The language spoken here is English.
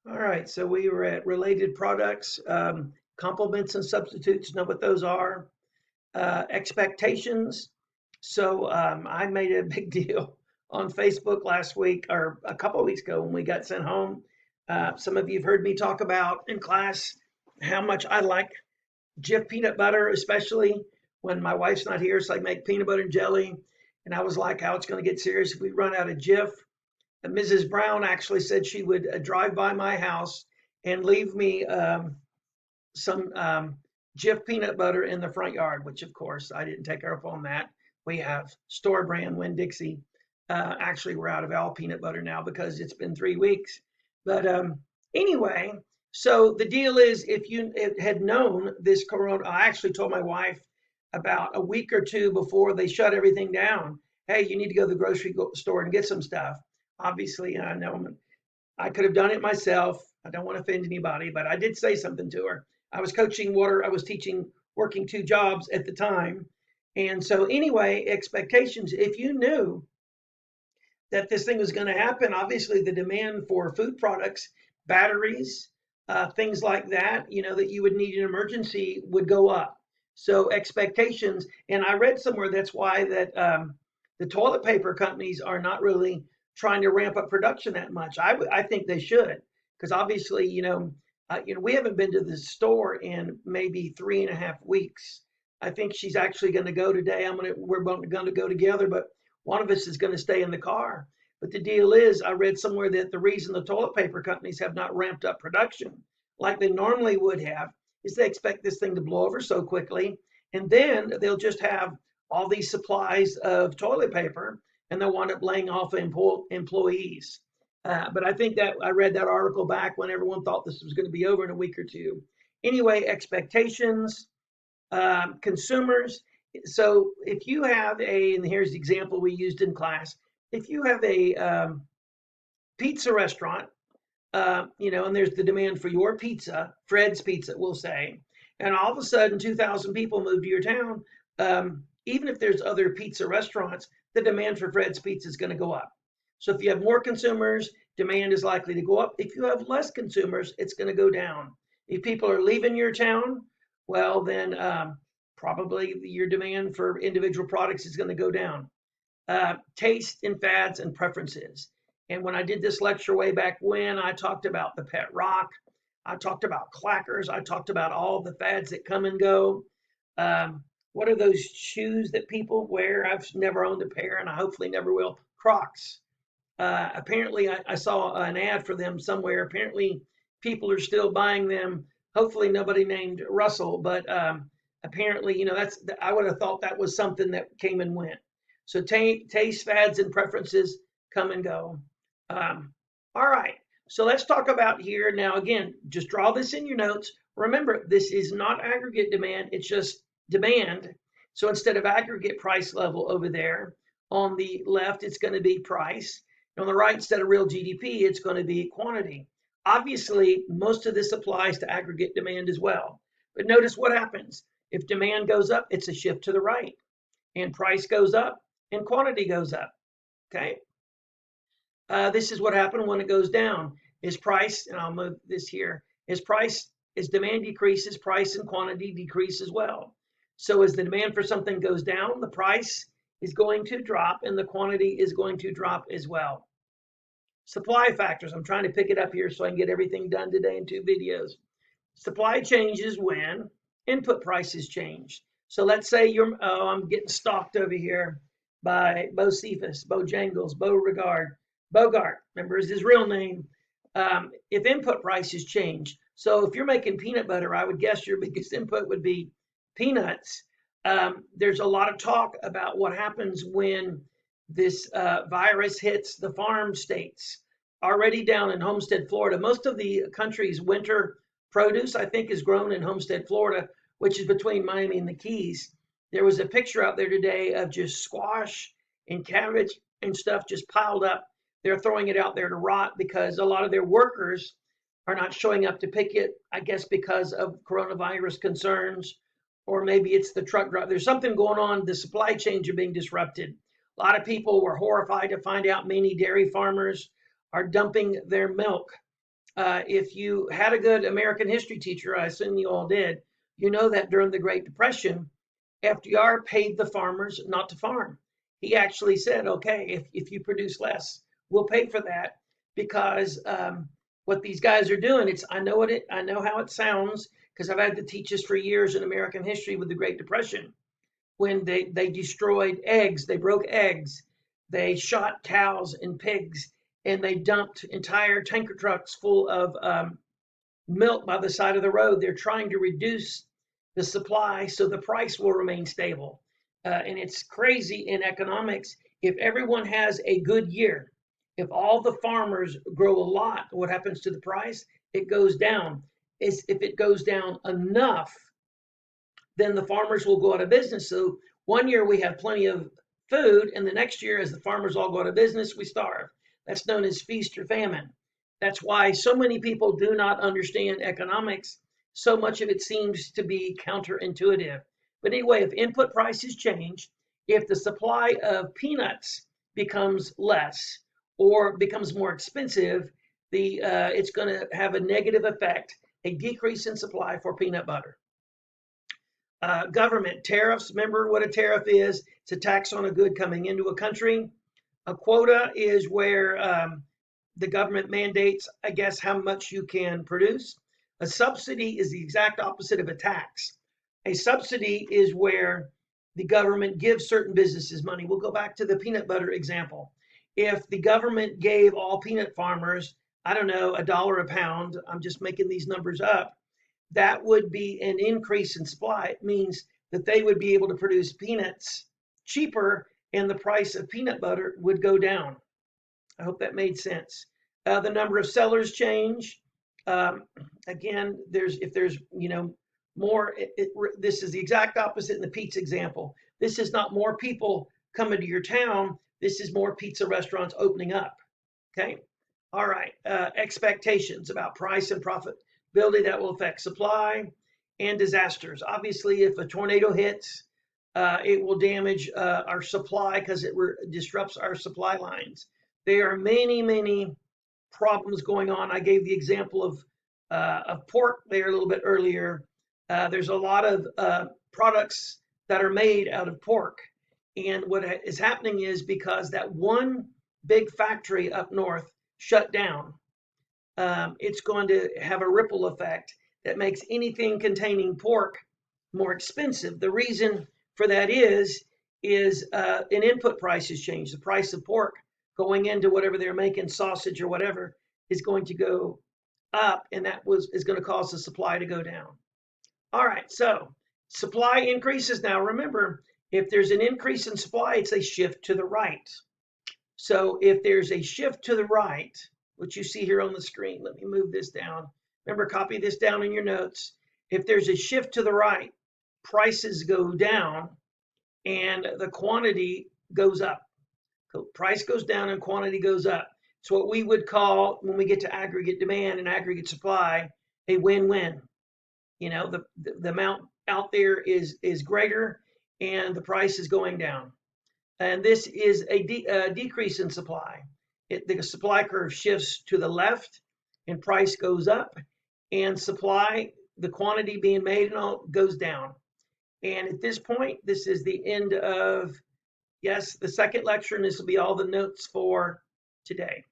All right, so we were at related products, complements and substitutes, know what those are, expectations. So I made a big deal on Facebook last week or a couple of weeks ago when we got sent home. Some of you have heard me talk about in class how much I like Jif peanut butter, especially when my wife's not here. So I make peanut butter and jelly. And I was like, how it's going to get serious if we run out of Jif. Mrs. Brown actually said she would drive by my house and leave me some Jif peanut butter in the front yard, which of course I didn't take her up on that. We have store brand Winn-Dixie. Actually, we're out of all peanut butter now because it's been 3 weeks. But anyway, so the deal is if you had known this corona, I actually told my wife about a week or two before they shut everything down. Hey, you need to go to the grocery store and get some stuff. Obviously, I know I could have done it myself. I don't want to offend anybody, but I did say something to her. I was coaching water, I was teaching, working 2 jobs at the time. And so, anyway, expectations. If you knew that this thing was going to happen, obviously the demand for food products, batteries, things like that, that you would need an emergency would go up. So expectations, and I read somewhere that's why that the toilet paper companies are not really trying to ramp up production that much. I think they should, because obviously, we haven't been to the store in maybe 3.5 weeks. I think she's actually going to go today. We're going to go together, but one of us is going to stay in the car. But the deal is, I read somewhere that the reason the toilet paper companies have not ramped up production like they normally would have is they expect this thing to blow over so quickly. And then they'll just have all these supplies of toilet paper and they'll wind up laying off employees. But I think that I read that article back when everyone thought this was going to be over in a week or two. Anyway, expectations, consumers. So if you have and here's the example we used in class, if you have a pizza restaurant, and there's the demand for your pizza, Fred's Pizza, we'll say, and all of a sudden 2,000 people move to your town, even if there's other pizza restaurants, the demand for Fred's Pizza is going to go up. So if you have more consumers, demand is likely to go up. If you have less consumers, it's going to go down. If people are leaving your town, well, then probably your demand for individual products is going to go down. Taste and fads and preferences. And when I did this lecture way back when, I talked about the pet rock, I talked about clackers, I talked about all the fads that come and go. What are those shoes that people wear? I've never owned a pair and I hopefully never will. Crocs. Apparently, I saw an ad for them somewhere. Apparently, people are still buying them. Hopefully, nobody named Russell, but apparently, I would have thought that was something that came and went. So taste, fads, and preferences come and go. All right, so let's talk about here now. Again, just draw this in your notes. Remember, this is not aggregate demand; it's just demand. So instead of aggregate price level over there on the left, it's going to be price. On the right, instead of real GDP, it's going to be quantity. Obviously, most of this applies to aggregate demand as well. But notice what happens. If demand goes up, it's a shift to the right. And price goes up and quantity goes up. Okay. This is what happened when it goes down. Is price, and I'll move this here, as demand decreases, price and quantity decrease as well. So as the demand for something goes down, the price is going to drop and the quantity is going to drop as well. Supply factors. I'm trying to pick it up here so I can get everything done today in 2 videos. Supply changes when input prices change. So let's say I'm getting stalked over here by Bo Cephas, Bojangles, Bogart, remember is his real name. If input prices change, so if you're making peanut butter, I would guess your biggest input would be peanuts. There's a lot of talk about what happens when this virus hits the farm states. Already down in Homestead, Florida, most of the country's winter produce, I think, is grown in Homestead, Florida, which is between Miami and the Keys. There was a picture out there today of just squash and cabbage and stuff just piled up. They're throwing it out there to rot because a lot of their workers are not showing up to pick it, I guess because of coronavirus concerns, or maybe it's the truck driver. There's something going on. The supply chains are being disrupted. A lot of people were horrified to find out many dairy farmers are dumping their milk If you had a good American history teacher, I assume you all did, you know that during the Great Depression, FDR paid the farmers not to farm. He actually said, okay, if you produce less, we'll pay for that because what these guys are doing, I know how it sounds because I've had to teach this for years in American history with the Great Depression. When they destroyed eggs, they broke eggs, they shot cows and pigs, and they dumped entire tanker trucks full of milk by the side of the road. They're trying to reduce the supply so the price will remain stable. And it's crazy in economics. If everyone has a good year, if all the farmers grow a lot, what happens to the price? It goes down. If it goes down enough, then the farmers will go out of business. So one year we have plenty of food, and the next year, as the farmers all go out of business, we starve. That's known as feast or famine. That's why so many people do not understand economics. So much of it seems to be counterintuitive. But anyway, if input prices change, if the supply of peanuts becomes less or becomes more expensive, it's going to have a negative effect, a decrease in supply for peanut butter. Government tariffs. Remember what a tariff is? It's a tax on a good coming into a country. A quota is where the government mandates, I guess, how much you can produce. A subsidy is the exact opposite of a tax. A subsidy is where the government gives certain businesses money. We'll go back to the peanut butter example. If the government gave all peanut farmers, I don't know, $1 a pound, I'm just making these numbers up, that would be an increase in supply. It means that they would be able to produce peanuts cheaper and the price of peanut butter would go down. I hope that made sense. The number of sellers change. Again, if there's more, this is the exact opposite in the pizza example. This is not more people coming to your town. This is more pizza restaurants opening up. Okay. All right. Expectations about price and profitability that will affect supply and disasters. Obviously, if a tornado hits, it will damage our supply because it disrupts our supply lines. There are many, many problems going on. I gave the example of pork there a little bit earlier. There's a lot of products that are made out of pork. And what is happening is because that one big factory up north shut down, it's going to have a ripple effect that makes anything containing pork more expensive. The reason for that is an input prices change. The price of pork going into whatever they're making, sausage or whatever, is going to go up, and that is going to cause the supply to go down. All right, so supply increases. Now remember, if there's an increase in supply, it's a shift to the right. So if there's a shift to the right, which you see here on the screen, let me move this down. Remember, copy this down in your notes. If there's a shift to the right, prices go down and the quantity goes up. So price goes down and quantity goes up. It's what we would call, when we get to aggregate demand and aggregate supply, a win-win. You know, the amount out there is greater and the price is going down. And this is a decrease in supply. The supply curve shifts to the left and price goes up, and supply, the quantity being made and all, goes down. And at this point, this is the end of, yes, the second lecture, and this will be all the notes for today.